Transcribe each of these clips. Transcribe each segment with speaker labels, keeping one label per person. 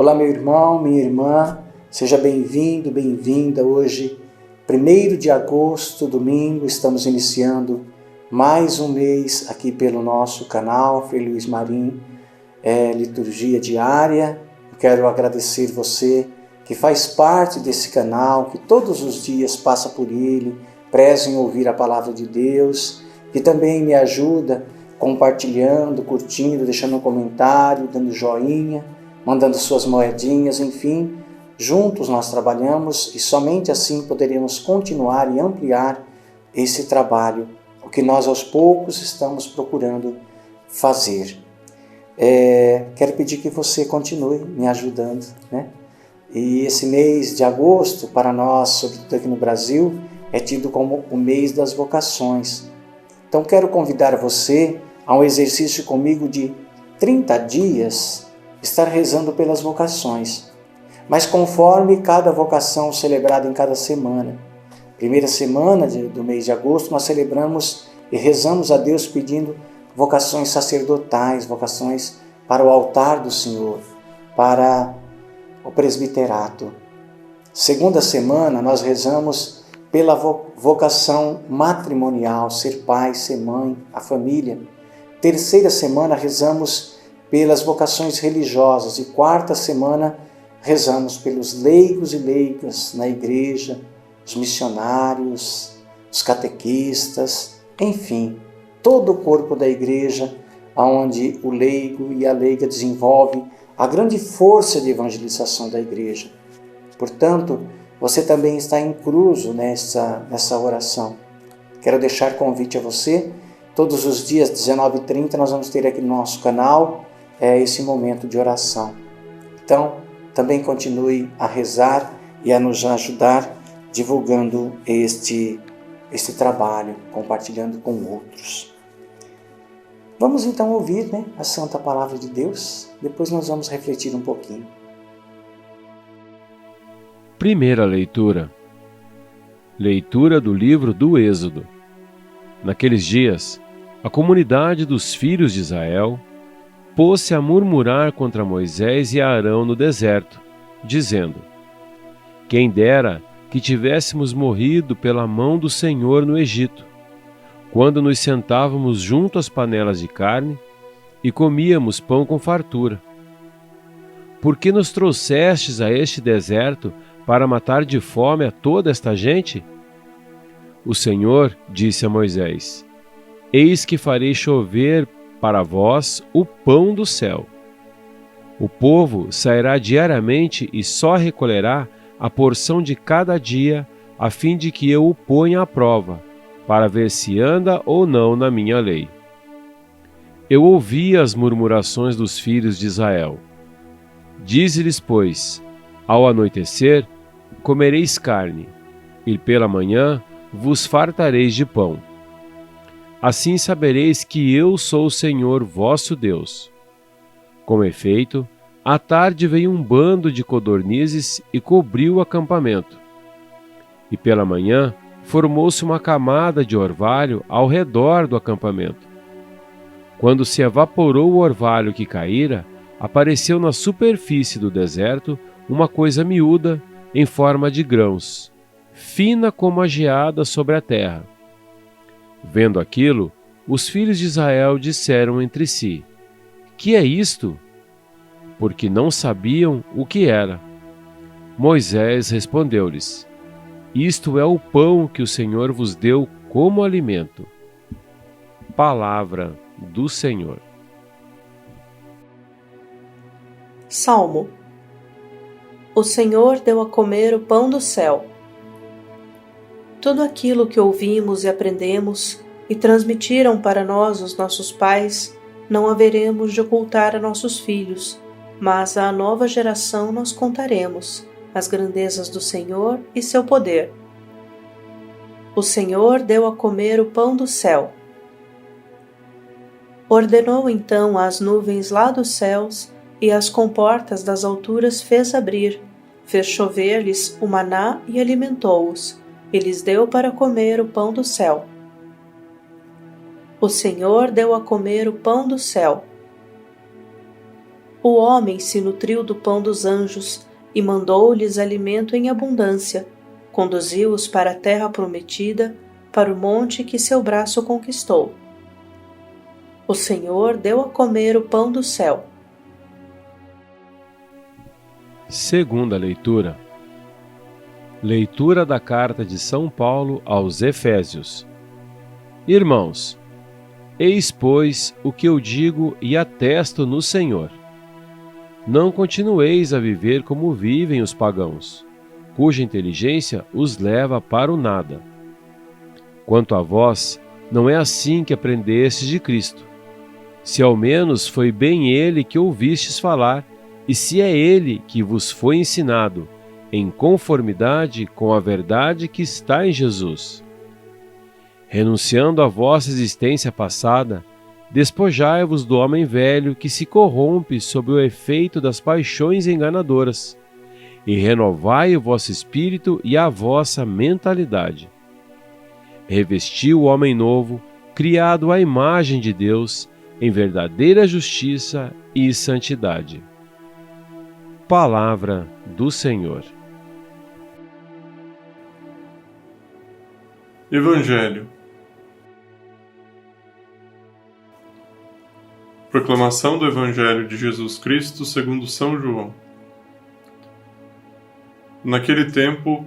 Speaker 1: Olá, meu irmão, minha irmã, seja bem-vindo, bem-vinda. Hoje, 1º de agosto, domingo, estamos iniciando mais um mês aqui pelo nosso canal, Frei Luiz Marim, Liturgia Diária. Eu quero agradecer você que faz parte desse canal, que todos os dias passa por ele, preza em ouvir a palavra de Deus, que também me ajuda compartilhando, curtindo, deixando um comentário, dando joinha, mandando suas moedinhas, enfim. Juntos nós trabalhamos e somente assim poderemos continuar e ampliar esse trabalho, o que nós aos poucos estamos procurando fazer. Quero pedir que você continue me ajudando, né? E esse mês de agosto, para nós, sobretudo aqui no Brasil, é tido como o mês das vocações. Então quero convidar você a um exercício comigo de 30 dias, estar rezando pelas vocações, mas conforme cada vocação celebrada em cada semana. Primeira semana do mês de agosto, nós celebramos e rezamos a Deus pedindo vocações sacerdotais, vocações para o altar do Senhor, para o presbiterato. Segunda semana, nós rezamos pela vocação matrimonial, ser pai, ser mãe, a família. Terceira semana, rezamos pelas vocações religiosas e quarta semana rezamos pelos leigos e leigas na igreja, os missionários, os catequistas, enfim, todo o corpo da igreja, onde o leigo e a leiga desenvolvem a grande força de evangelização da igreja. Portanto, você também está incluso nessa oração. Quero deixar convite a você. Todos os dias, 19h30, nós vamos ter aqui no nosso canal esse momento de oração. Então, também continue a rezar e a nos ajudar divulgando este trabalho, compartilhando com outros. Vamos então ouvir, a Santa Palavra de Deus, depois nós vamos refletir um pouquinho.
Speaker 2: Primeira leitura. Leitura do livro do Êxodo. Naqueles dias, a comunidade dos filhos de Israel pôs-se a murmurar contra Moisés e Arão no deserto, dizendo: Quem dera que tivéssemos morrido pela mão do Senhor no Egito, quando nos sentávamos junto às panelas de carne e comíamos pão com fartura. Por que nos trouxestes a este deserto para matar de fome a toda esta gente? O Senhor disse a Moisés: Eis que farei chover para vós o pão do céu. O povo sairá diariamente e só recolherá a porção de cada dia, a fim de que eu o ponha à prova, para ver se anda ou não na minha lei. Eu ouvi as murmurações dos filhos de Israel. Dize-lhes, pois, ao anoitecer, comereis carne, e pela manhã vos fartareis de pão. Assim sabereis que eu sou o Senhor vosso Deus. Com efeito, à tarde veio um bando de codornizes e cobriu o acampamento. E pela manhã formou-se uma camada de orvalho ao redor do acampamento. Quando se evaporou o orvalho que caíra, apareceu na superfície do deserto uma coisa miúda em forma de grãos, fina como a geada sobre a terra. Vendo aquilo, os filhos de Israel disseram entre si: Que é isto? Porque não sabiam o que era. Moisés respondeu-lhes: Isto é o pão que o Senhor vos deu como alimento. Palavra do Senhor.
Speaker 3: Salmo. O Senhor deu a comer o pão do céu. Tudo aquilo que ouvimos e aprendemos e transmitiram para nós os nossos pais, não haveremos de ocultar a nossos filhos, mas à nova geração nós contaremos as grandezas do Senhor e seu poder. O Senhor deu a comer o pão do céu. Ordenou então as nuvens lá dos céus e as comportas das alturas fez abrir, fez chover-lhes o maná e alimentou-os, e lhes deu para comer o pão do céu. O Senhor deu a comer o pão do céu. O homem se nutriu do pão dos anjos e mandou-lhes alimento em abundância, conduziu-os para a terra prometida, para o monte que seu braço conquistou. O Senhor deu a comer o pão do céu.
Speaker 2: Segunda leitura. Leitura da carta de São Paulo aos Efésios. Irmãos, eis, pois, o que eu digo e atesto no Senhor. Não continueis a viver como vivem os pagãos, cuja inteligência os leva para o nada. Quanto a vós, não é assim que aprendestes de Cristo. Se ao menos foi bem Ele que ouvistes falar, e se é Ele que vos foi ensinado, em conformidade com a verdade que está em Jesus. Renunciando à vossa existência passada, despojai-vos do homem velho que se corrompe sob o efeito das paixões enganadoras, e renovai o vosso espírito e a vossa mentalidade. Revesti o homem novo, criado à imagem de Deus, em verdadeira justiça e santidade. Palavra do Senhor.
Speaker 4: Evangelho. Proclamação do Evangelho de Jesus Cristo segundo São João. Naquele tempo,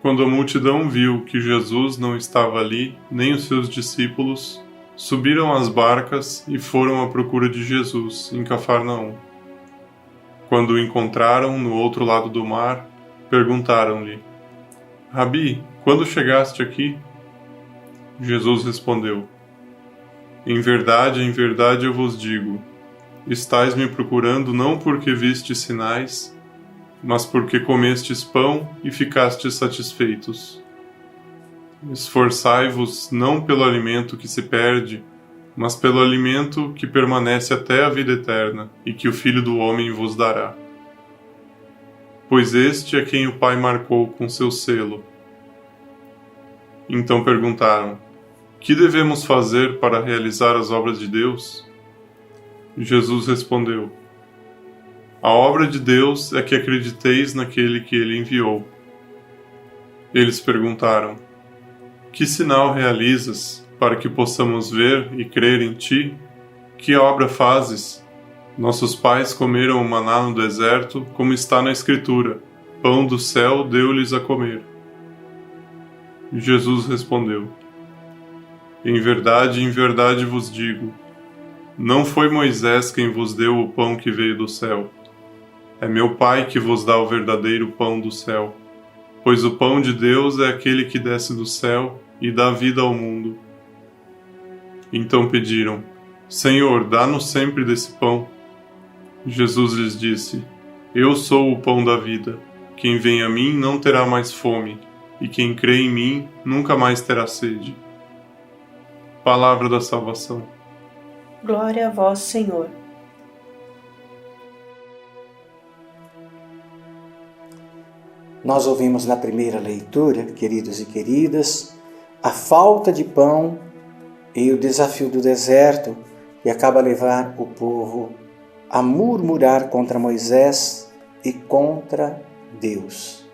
Speaker 4: quando a multidão viu que Jesus não estava ali, nem os seus discípulos, subiram às barcas e foram à procura de Jesus, em Cafarnaum. Quando o encontraram no outro lado do mar, perguntaram-lhe: Rabi, quando chegaste aqui? Jesus respondeu: em verdade eu vos digo, estais me procurando não porque vistes sinais, mas porque comestes pão e ficastes satisfeitos. Esforçai-vos não pelo alimento que se perde, mas pelo alimento que permanece até a vida eterna, e que o Filho do Homem vos dará. Pois este é quem o Pai marcou com seu selo. Então perguntaram: que devemos fazer para realizar as obras de Deus? Jesus respondeu: a obra de Deus é que acrediteis naquele que ele enviou. Eles perguntaram: que sinal realizas para que possamos ver e crer em ti? Que obra fazes? Nossos pais comeram o maná no deserto, como está na Escritura: pão do céu deu-lhes a comer. Jesus respondeu: em verdade vos digo, não foi Moisés quem vos deu o pão que veio do céu. É meu Pai que vos dá o verdadeiro pão do céu, pois o pão de Deus é aquele que desce do céu e dá vida ao mundo. Então pediram: Senhor, dá-nos sempre desse pão. Jesus lhes disse: eu sou o pão da vida. Quem vem a mim não terá mais fome, e quem crê em mim nunca mais terá sede. Palavra da salvação.
Speaker 3: Glória a vós, Senhor.
Speaker 1: Nós ouvimos na primeira leitura, queridos e queridas, a falta de pão e o desafio do deserto, que acaba a levar o povo a murmurar contra Moisés e contra Deus.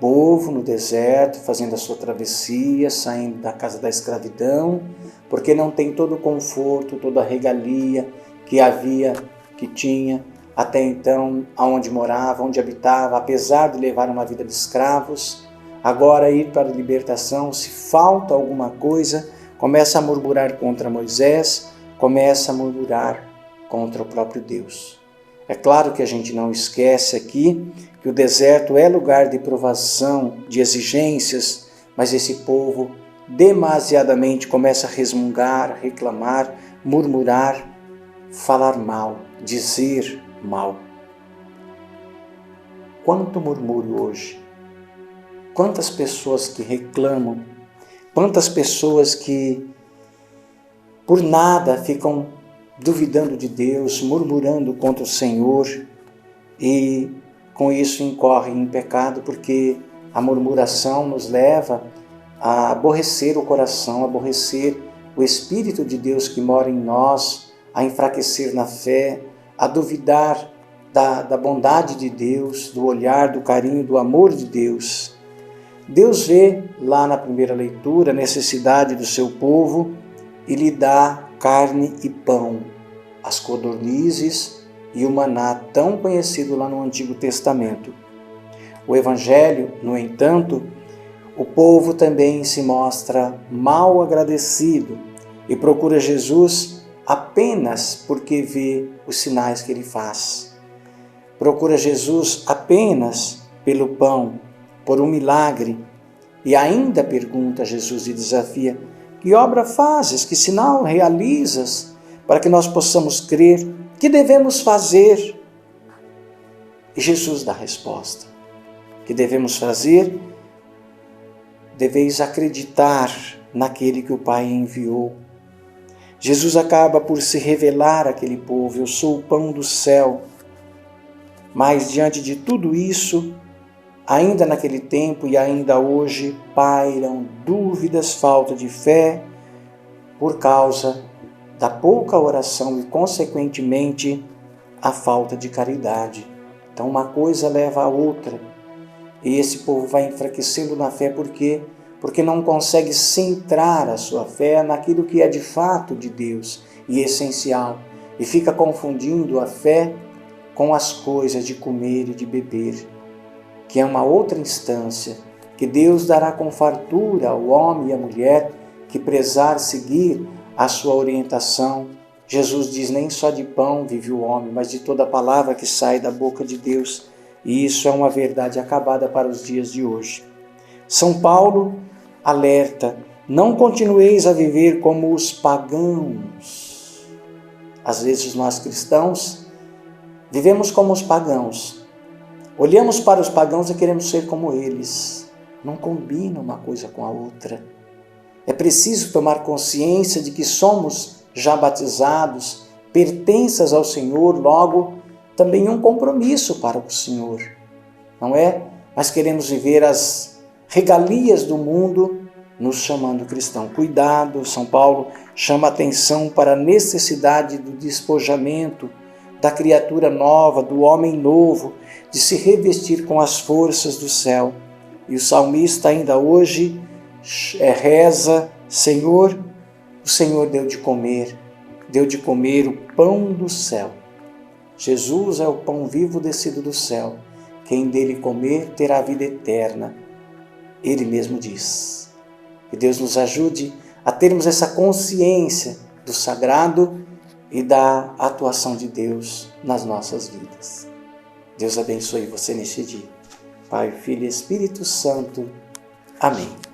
Speaker 1: Povo no deserto, fazendo a sua travessia, saindo da casa da escravidão, porque não tem todo o conforto, toda a regalia que tinha até então, aonde morava, onde habitava, apesar de levar uma vida de escravos. Agora ir para a libertação, se falta alguma coisa, começa a murmurar contra Moisés, começa a murmurar contra o próprio Deus. É claro que a gente não esquece aqui que o deserto é lugar de provação, de exigências, mas esse povo demasiadamente começa a resmungar, reclamar, murmurar, falar mal, dizer mal. Quanto murmúrio hoje! Quantas pessoas que reclamam, quantas pessoas que por nada ficam duvidando de Deus, murmurando contra o Senhor e com isso incorrem em pecado, porque a murmuração nos leva a aborrecer o coração, a aborrecer o Espírito de Deus que mora em nós, a enfraquecer na fé, a duvidar da bondade de Deus, do olhar, do carinho, do amor de Deus. Deus vê lá na primeira leitura a necessidade do seu povo e lhe dá carne e pão, as codornizes e o maná tão conhecido lá no Antigo Testamento. O Evangelho, no entanto, o povo também se mostra mal agradecido e procura Jesus apenas porque vê os sinais que ele faz. Procura Jesus apenas pelo pão, por um milagre, e ainda pergunta a Jesus e desafia: que obra fazes, que sinal realizas para que nós possamos crer? Que devemos fazer? E Jesus dá a resposta: que devemos fazer? Deveis acreditar naquele que o Pai enviou. Jesus acaba por se revelar àquele povo: eu sou o pão do céu. Mas diante de tudo isso, ainda naquele tempo e ainda hoje, pairam dúvidas, falta de fé, por causa da pouca oração e, consequentemente, a falta de caridade. Então, uma coisa leva a outra. E esse povo vai enfraquecendo na fé, por quê? Porque não consegue centrar a sua fé naquilo que é de fato de Deus e essencial, e fica confundindo a fé com as coisas de comer e de beber, que é uma outra instância, que Deus dará com fartura ao homem e à mulher que prezar seguir a sua orientação. Jesus diz: nem só de pão vive o homem, mas de toda palavra que sai da boca de Deus. E isso é uma verdade acabada para os dias de hoje. São Paulo alerta: não continueis a viver como os pagãos. Às vezes nós cristãos vivemos como os pagãos. Olhamos para os pagãos e queremos ser como eles. Não combina uma coisa com a outra. É preciso tomar consciência de que somos já batizados, pertenças ao Senhor, logo também um compromisso para o Senhor. Não é? Mas queremos viver as regalias do mundo, nos chamando cristão. Cuidado, São Paulo chama atenção para a necessidade do despojamento da criatura nova, do homem novo, de se revestir com as forças do céu. E o salmista ainda hoje reza: Senhor, o Senhor deu de comer o pão do céu. Jesus é o pão vivo descido do céu. Quem dele comer terá vida eterna. Ele mesmo diz. Que Deus nos ajude a termos essa consciência do sagrado e da atuação de Deus nas nossas vidas. Deus abençoe você neste dia. Pai, Filho e Espírito Santo. Amém.